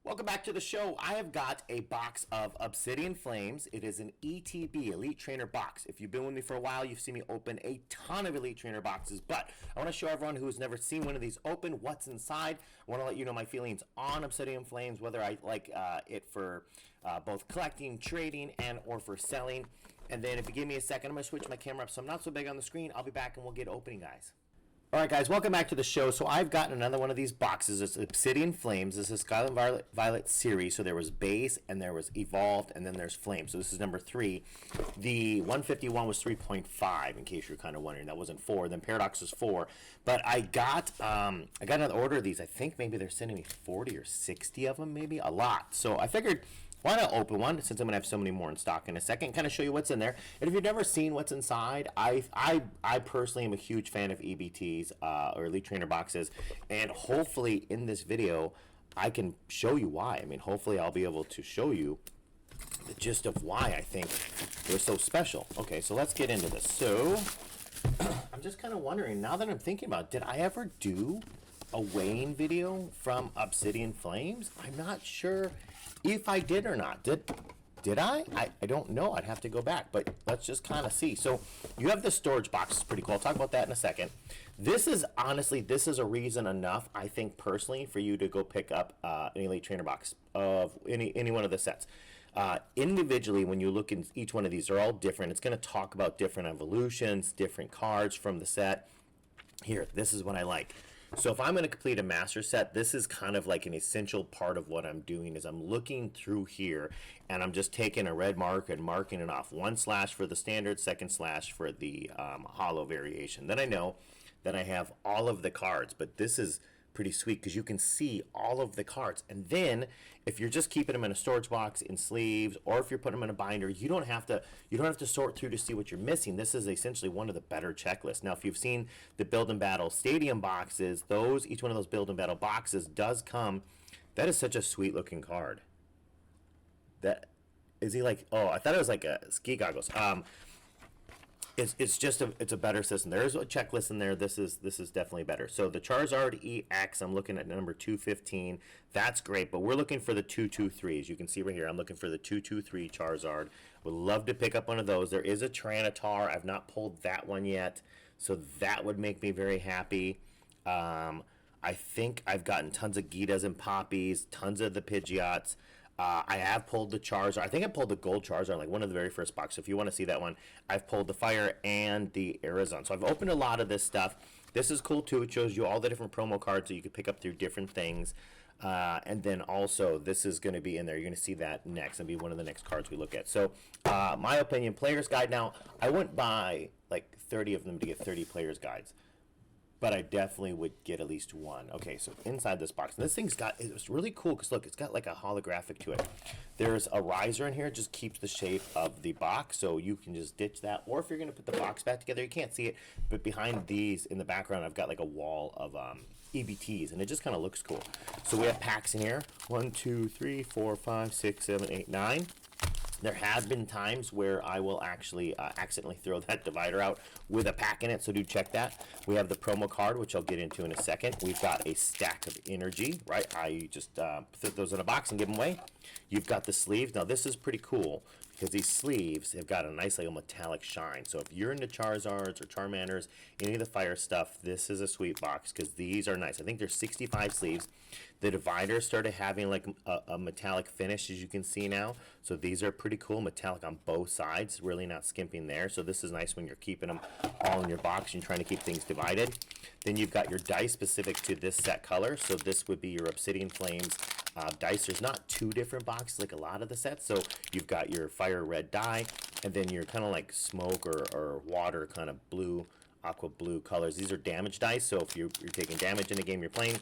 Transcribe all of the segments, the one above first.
Welcome back to the show. I have got a box of Obsidian Flames. It is an ETB, Elite Trainer box. If you've been with me for a while, you've seen me open a ton of Elite Trainer boxes, but I want to show everyone who has never seen one of these open what's inside. I want to let you know my feelings on Obsidian Flames, whether I like it for both collecting, trading, and or for selling. And then if you give me a second, I'm going to switch my camera up so I'm not so big on the screen. I'll be back and we'll get opening, guys. All right, guys, welcome back to the show. So I've gotten another one of these boxes. It's Obsidian Flames. This is Scarlet Violet series. So there was Base, and there was Evolved, and then there's Flames. So this is number 3. The 151 was 3.5, in case you're kind of wondering. That wasn't 4. Then Paradox was 4. But I got another order of these. I think maybe they're sending me 40 or 60 of them, maybe. A lot. So I figured, why not open one, since I'm going to have so many more in stock in a second, kind of show you what's in there. And if you've never seen what's inside, I personally am a huge fan of EBTs, or Elite Trainer boxes, and hopefully in this video, I can show you why. I mean, hopefully I'll be able to show you the gist of why I think they're so special. Okay, so let's get into this. So, I'm just kind of wondering, now that I'm thinking about it, did I ever do a weighing video from Obsidian Flames? I'm not sure if I did or not. Did I? I don't know. I'd have to go back, but let's just kind of see. So you have the storage box. It's pretty cool. I'll talk about that in a second. This is, honestly, this is a reason enough, I think, personally, for you to go pick up an Elite Trainer box of any one of the sets. Individually, when you look in each one of these, they're all different. It's going to talk about different evolutions, different cards from the set. Here, this is what I like. So if I'm going to complete a master set, this is kind of like an essential part of what I'm doing is I'm looking through here and I'm just taking a red mark and marking it off. 1 slash for the standard, 2nd slash for the hollow variation. Then I know that I have all of the cards, but this is pretty sweet because you can see all of the cards. And then if you're just keeping them in a storage box in sleeves, or if you're putting them in a binder, you don't have to sort through to see what you're missing. This is essentially one of the better checklists. Now, if you've seen the Build and Battle Stadium boxes, each one of those Build and Battle boxes does come. That is such a sweet looking card. That is he like? Oh, I thought it was like a ski goggles. It's a better system. There is a checklist in there. This is definitely better. So the Charizard EX, I'm looking at number 215. That's great, but we're looking for the 223. As you can see right here, I'm looking for the 223 Charizard. Would love to pick up one of those. There is a Tyranitar. I've not pulled that one yet, so that would make me very happy. I think I've gotten tons of Gitas and Poppies, tons of the Pidgeots. I have pulled the Charizard. I think I pulled the Gold Charizard, like one of the very first boxes. So if you want to see that one, I've pulled the Fire and the Arizona. So I've opened a lot of this stuff. This is cool too. It shows you all the different promo cards that you can pick up through different things. And then also, this is going to be in there. You're going to see that next. It'll be one of the next cards we look at. So, my opinion, Player's Guide. Now, I wouldn't buy like 30 of them to get 30 Player's Guides, but I definitely would get at least one. Okay, so inside this box, and this thing's got, it's really cool because look, it's got like a holographic to it. There's a riser in here, it just keeps the shape of the box, so you can just ditch that. Or if you're going to put the box back together, you can't see it, but behind these, in the background, I've got like a wall of EBTs, and it just kind of looks cool. So we have packs in here, 1, 2, 3, 4, 5, 6, 7, 8, 9. There have been times where I will actually accidentally throw that divider out with a pack in it, so do check that. We have the promo card, which I'll get into in a second. We've got a stack of energy, right? I just put those in a box and give them away. You've got the sleeves. Now, this is pretty cool because these sleeves have got a nice like metallic shine. So if you're into Charizards or Charmanders, any of the fire stuff, this is a sweet box because these are nice. I think there's 65 sleeves. The dividers started having like a metallic finish, as you can see now. So these are pretty cool, metallic on both sides, really not skimping there. So this is nice when you're keeping them all in your box and you're trying to keep things divided. Then you've got your dice specific to this set color. So this would be your Obsidian Flames dice. There's not 2 different boxes like a lot of the sets. So you've got your fire red die, and then your kind of like smoke or water kind of blue, aqua blue colors. These are damage dice. So if you're taking damage in the game you're playing,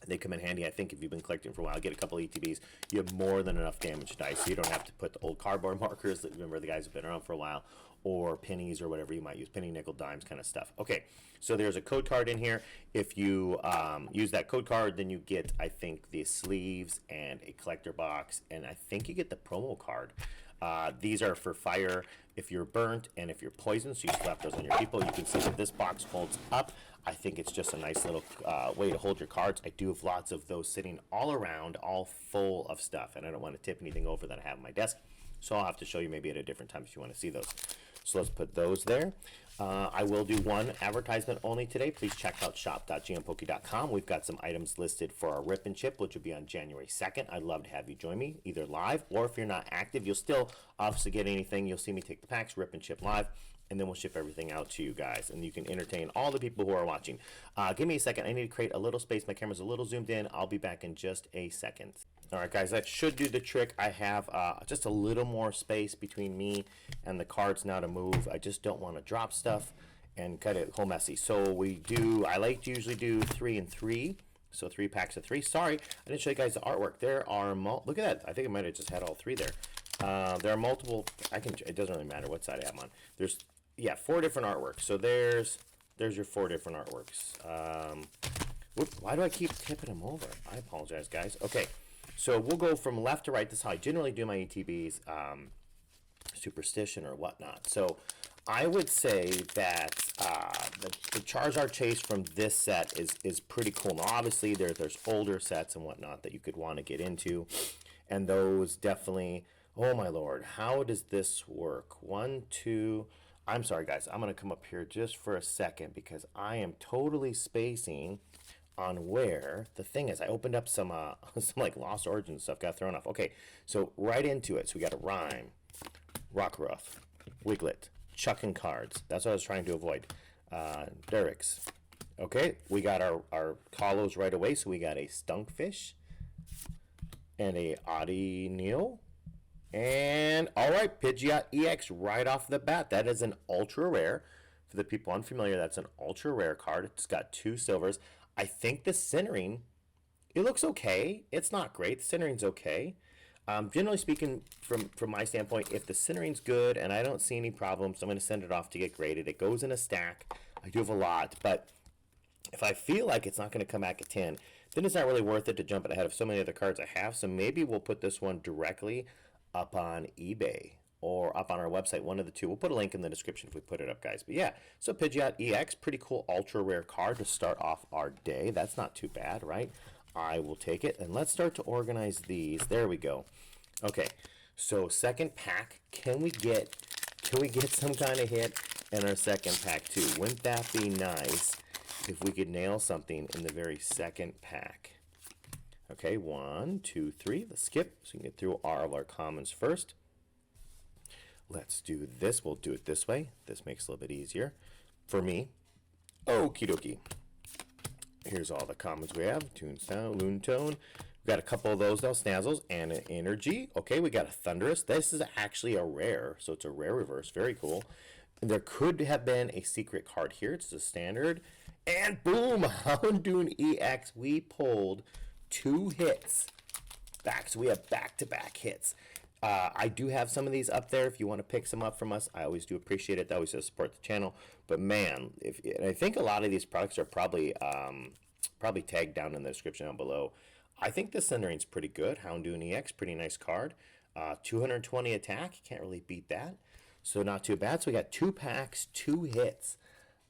they come in handy. I think if you've been collecting for a while, get a couple ETBs, you have more than enough damage dice. So you don't have to put the old cardboard markers that, remember, the guys have been around for a while, or pennies or whatever you might use, penny, nickel, dimes kind of stuff. Okay, so there's a code card in here. If you use that code card, then you get, I think, the sleeves and a collector box, and I think you get the promo card. These are for fire if you're burnt and if you're poisoned, so you slap those on your people. You can see that this box folds up. I think it's just a nice little way to hold your cards. I do have lots of those sitting all around, all full of stuff, and I don't want to tip anything over that I have on my desk, so I'll have to show you maybe at a different time if you want to see those. So let's put those there. I will do one advertisement only today. Please check out shop.gmpoke.com. We've got some items listed for our Rip and Chip, which will be on January 2nd. I'd love to have you join me, either live, or if you're not active, you'll still obviously get anything. You'll see me take the packs, Rip and Chip live, and then we'll ship everything out to you guys, and you can entertain all the people who are watching. Give me a second. I need to create a little space. My camera's a little zoomed in. I'll be back in just a second. All right, guys, that should do the trick. I have just a little more space between me and the cards now to move. I just don't want to drop stuff and cut it whole messy. So I like to usually do 3 and 3. So 3 packs of 3. Sorry, I didn't show you guys the artwork. There are, look at that. I think I might have just had all 3 there. There are multiple, it doesn't really matter what side I have on. There's, 4 different artworks. So there's your 4 different artworks. Why do I keep tipping them over? I apologize, guys. Okay. So we'll go from left to right. This is how I generally do my ETBs, superstition or whatnot. So I would say that the Charizard chase from this set is pretty cool. Now, obviously, there's older sets and whatnot that you could want to get into, and those definitely. Oh my lord, how does this work? 1, 2. I'm sorry, guys. I'm gonna come up here just for a second because I am totally spacing on where the thing is. I opened up some like Lost Origins stuff, got thrown off. Okay, so right into it. So we got a Rhyme, Rockruff, Wiglet, chucking cards. That's what I was trying to avoid. Durix. Okay, we got our hollows right away. So we got a Stunkfish and a Audineo. And all right, Pidgeot EX right off the bat. That is an ultra rare. For the people unfamiliar, that's an ultra rare card. It's got 2 silvers. I think the centering, it looks okay. It's not great. The centering's okay. Generally speaking, from my standpoint, if the centering's good and I don't see any problems, I'm going to send it off to get graded. It goes in a stack. I do have a lot, but if I feel like it's not going to come back at 10, then it's not really worth it to jump it ahead of so many other cards I have. So maybe we'll put this one directly up on eBay or up on our website, one of the two. We'll put a link in the description if we put it up, guys. But yeah, so Pidgeot EX, pretty cool ultra rare card to start off our day. That's not too bad, right? I will take it, and let's start to organize these. There we go. Okay, so second pack. Can we get some kind of hit in our second pack too? Wouldn't that be nice if we could nail something in the very second pack? Okay, 1, 2, 3. Let's skip so we can get through all of our commons first. Let's do this. We'll do it this way. This makes it a little bit easier for me. Okie dokie. Here's all the commons we have. Toonstone, Loonstone. We've got a couple of those now. Snazzles and an Energy. Okay, we got a Thunderous. This is actually a rare, so it's a rare reverse. Very cool. And there could have been a secret card here. It's the standard. And boom, Houndoom EX. We pulled 2 hits back. So we have back-to-back hits. I do have some of these up there if you want to pick some up from us. I always do appreciate it. That always does support the channel. But man, and I think a lot of these products are probably tagged down in the description down below. I think the centering's pretty good. Houndoom EX, pretty nice card. 220 attack, can't really beat that. So not too bad. So we got 2 packs, 2 hits.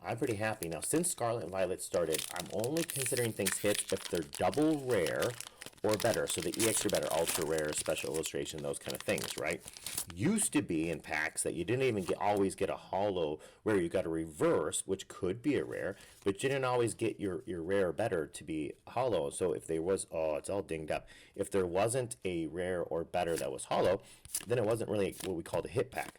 I'm pretty happy. Now, since Scarlet and Violet started, I'm only considering things hits if they're double rare or better. So the EX are better, ultra rare, special illustration, those kind of things, right? Used to be in packs that you didn't even always get a holo rare. You got a reverse, which could be a rare, but you didn't always get your rare better to be holo. So if there was, it's all dinged up. If there wasn't a rare or better that was holo, then it wasn't really what we called a hit pack.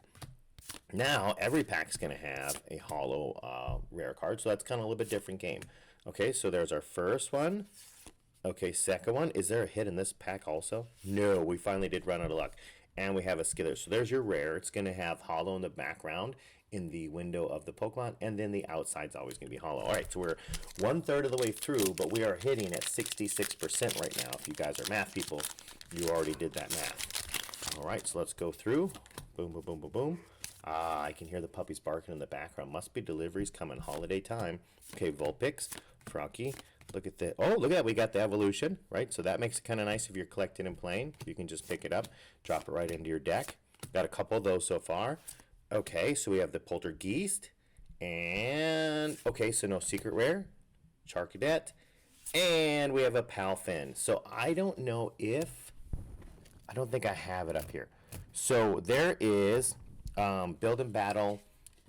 Now, every pack's going to have a holo rare card, so that's kind of a little bit different game. Okay, so there's our first one. Okay, second one. Is there a hit in this pack also? No, we finally did run out of luck. And we have a Skither. So there's your rare. It's going to have holo in the background in the window of the Pokemon, and then the outside's always going to be holo. All right, so we're 1/3 of the way through, but we are hitting at 66% right now. If you guys are math people, you already did that math. All right, so let's go through. Boom, boom, boom, boom, boom. I can hear the puppies barking in the background. Must be deliveries coming holiday time. Okay, Vulpix, Froggy. Look at the, oh, look at that. We got the evolution, right? So that makes it kind of nice if you're collecting and playing. You can just pick it up, drop it right into your deck. Got a couple of those so far. Okay, so we have the Poltergeist. And, okay, so no secret rare. Charcadet. And we have a Palfin. So I don't know if... I don't think I have it up here. So there is Build and Battle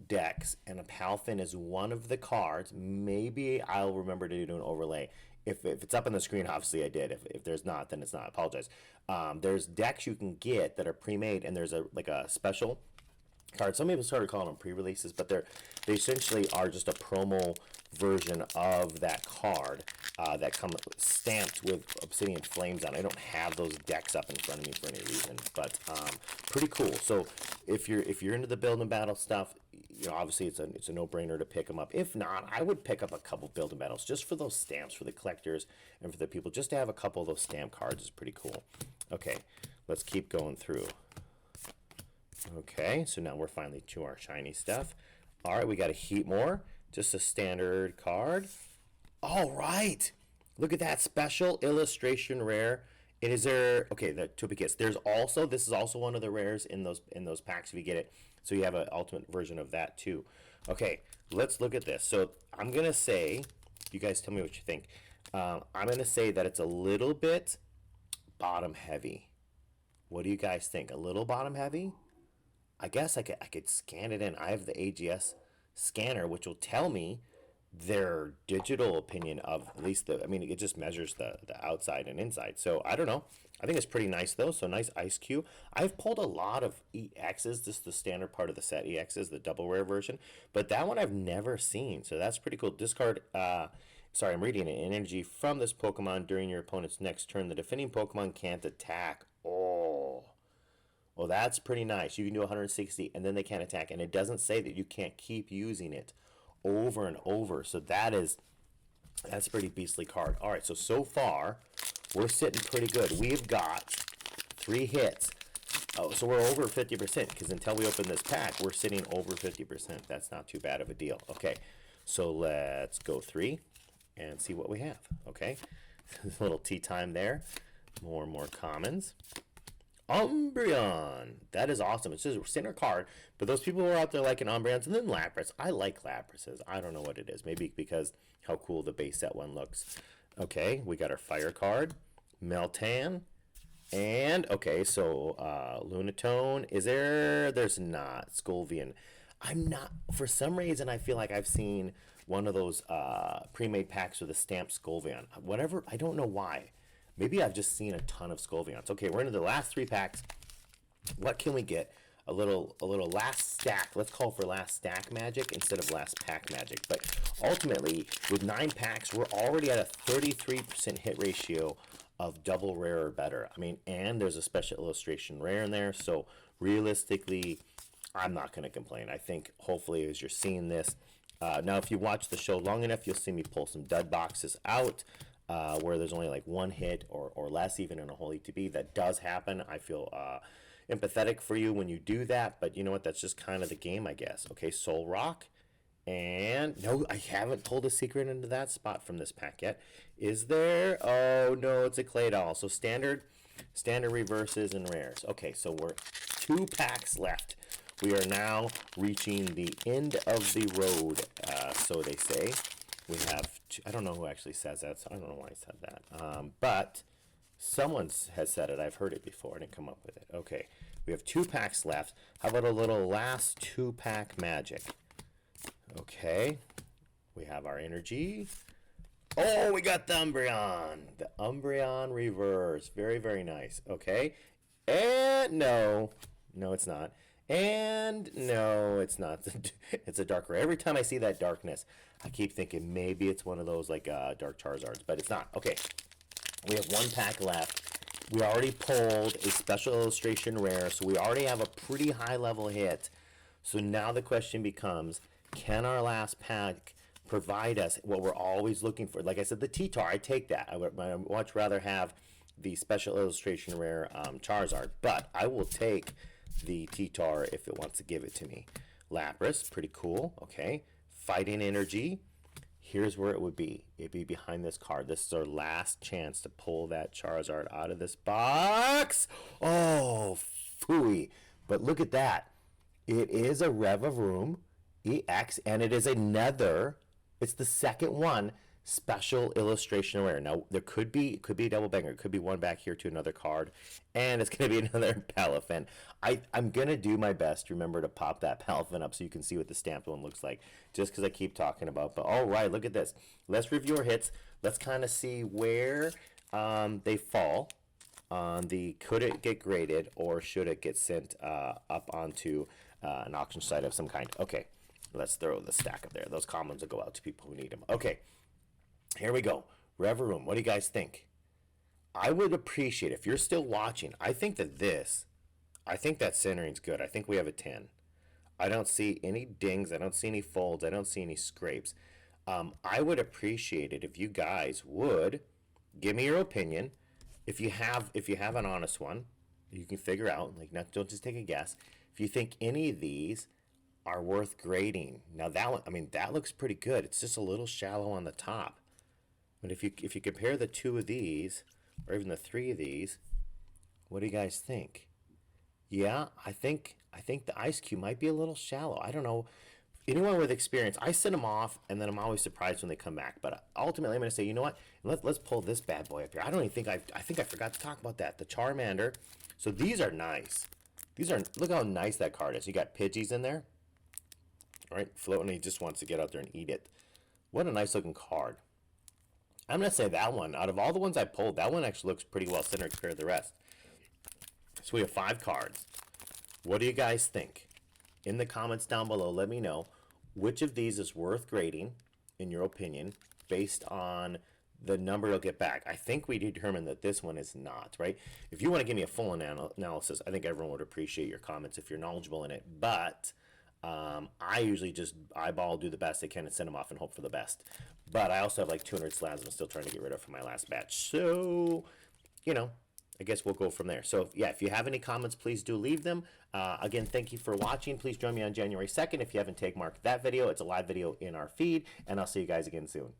decks, and a Palfin is one of the cards. Maybe I'll remember to do an overlay. If it's up on the screen, obviously I did. If there's not, then it's not. I apologize. There's decks you can get that are pre-made, and there's a special card. Some people started calling them pre-releases, but they essentially are just a promo version of that card that come stamped with Obsidian Flames on. I don't have those decks up in front of me for any reason, but pretty cool. So if you're into the build and battle stuff, you know, obviously it's a no-brainer to pick them up. If not, I would pick up a couple build and battles just for those stamps, for the collectors and for the people. Just to have a couple of those stamp cards is pretty cool. Okay, let's keep going through. Okay, so now we're finally to our shiny stuff. All right, we got a Heat More, just a standard card. All right, look at that special illustration rare. It is there. Okay, the duplicates. This is also one of the rares in those packs if you get it. So you have an ultimate version of that too. Okay, let's look at this. So I'm gonna say, you guys tell me what you think. I'm gonna say that it's a little bit bottom heavy. What do you guys think? A little bottom heavy? I guess I could scan it in. I have the AGS scanner, which will tell me their digital opinion of at least it just measures the outside and inside. So I don't know. I think it's pretty nice though. So nice ice cube. I've pulled a lot of EXs, just the standard part of the set EXs, the double rare version, but that one I've never seen. So that's pretty cool. Discard, sorry, I'm reading it. Energy from this Pokemon during your opponent's next turn. The defending Pokemon can't attack. Oh. Well, that's pretty nice. You can do 160 and then they can't attack. And it doesn't say that you can't keep using it over and over. So that's a pretty beastly card. All right, so far, we're sitting pretty good. We've got 3 hits. Oh, so we're over 50% because until we open this pack, we're sitting over 50%. That's not too bad of a deal. Okay, so let's go 3 and see what we have. Okay, a little tea time there. More and more commons. Umbreon. That is awesome. It's just a standard card, but those people who are out there liking Umbreons, and then Lapras. I like Laprases. I don't know what it is. Maybe because how cool the base set one looks. Okay, we got our fire card, Meltan, and okay, so Lunatone. There's not. Scolvian. I'm not, for some reason, I feel like I've seen one of those pre-made packs with a stamped Scolvian. Whatever, I don't know why. Maybe I've just seen a ton of Scolvions. Okay, we're into the last 3 packs. What can we get? A little last stack. Let's call for last stack magic instead of last pack magic. But ultimately, with 9 packs, we're already at a 33% hit ratio of double rare or better. I mean, and there's a special illustration rare in there. So realistically, I'm not going to complain. I think hopefully as you're seeing this, now if you watch the show long enough, you'll see me pull some dud boxes out. Where there's only like 1 hit or less even in a whole ETB. That does happen. I feel empathetic for you when you do that, but you know what? That's just kind of the game, I guess. Okay, Soul Rock. And no, I haven't pulled a secret into that spot from this pack yet. Is there? Oh, no, it's a Claydol. So standard reverses and rares. Okay, so we're 2 packs left. We are now reaching the end of the road, so they say. We have, I don't know who actually says that, so I don't know why I said that. But someone has said it. I've heard it before. I didn't come up with it. Okay, we have 2 packs left. How about a little last 2-pack magic? Okay, we have our energy. Oh, we got the Umbreon. The Umbreon reverse. Very, very nice. Okay, and no, it's not. And no, it's not. It's a dark rare. Every time I see that darkness, I keep thinking maybe it's one of those like dark Charizards, but it's not. Okay, we have 1 pack left. We already pulled a special illustration rare, so we already have a pretty high level hit. So now the question becomes, can our last pack provide us what we're always looking for? Like I said, the T-Tar, I take that. I would much rather have the special illustration rare Charizard, but I will take the T-Tar if it wants to give it to me. Lapras, pretty cool. Okay, Fighting Energy. Here's where it would be. It'd be behind this card. This is our last chance to pull that Charizard out of this box. Oh, phooey. But look at that. It is a Rev of Room EX, and it is another. It's the second one. Special illustration rare. Now there could be a double banger. It could be one back here to another card, and it's gonna be another Palafin. I'm gonna do my best. Remember to pop that Palafin up so you can see what the stamped one looks like. Just because I keep talking about. But all right, look at this. Let's review our hits. Let's kind of see where they fall on the could it get graded or should it get sent up onto an auction site of some kind. Okay, let's throw the stack up there. Those commons will go out to people who need them. Okay. Here we go. Reverum, what do you guys think? I would appreciate, if you're still watching, I think that centering's good. I think we have a 10. I don't see any dings. I don't see any folds. I don't see any scrapes. I would appreciate it if you guys would give me your opinion. If you have an honest one, you can figure out, like, don't just take a guess. If you think any of these are worth grading. Now that one, I mean, that looks pretty good. It's just a little shallow on the top. But if you compare the two of these, or even the three of these, what do you guys think? Yeah, I think the ice cube might be a little shallow. I don't know. Anyone with experience, I send them off, and then I'm always surprised when they come back. But ultimately, I'm going to say, you know what? Let's pull this bad boy up here. I don't even think I think I forgot to talk about that. The Charmander. So these are nice. Look how nice that card is. You got Pidgeys in there. All right, floating. He just wants to get out there and eat it. What a nice looking card. I'm going to say that one, out of all the ones I pulled, that one actually looks pretty well centered compared to the rest. So we have 5 cards. What do you guys think? In the comments down below, let me know which of these is worth grading, in your opinion, based on the number you'll get back. I think we determined that this one is not, right? If you want to give me a full analysis, I think everyone would appreciate your comments if you're knowledgeable in it. But I usually just eyeball, do the best I can, and send them off and hope for the best. But I also have like 200 slabs I'm still trying to get rid of from my last batch. So, you know, I guess we'll go from there. So, yeah, if you have any comments, please do leave them. Again, thank you for watching. Please join me on January 2nd. If you haven't tag marked that video, it's a live video in our feed. And I'll see you guys again soon.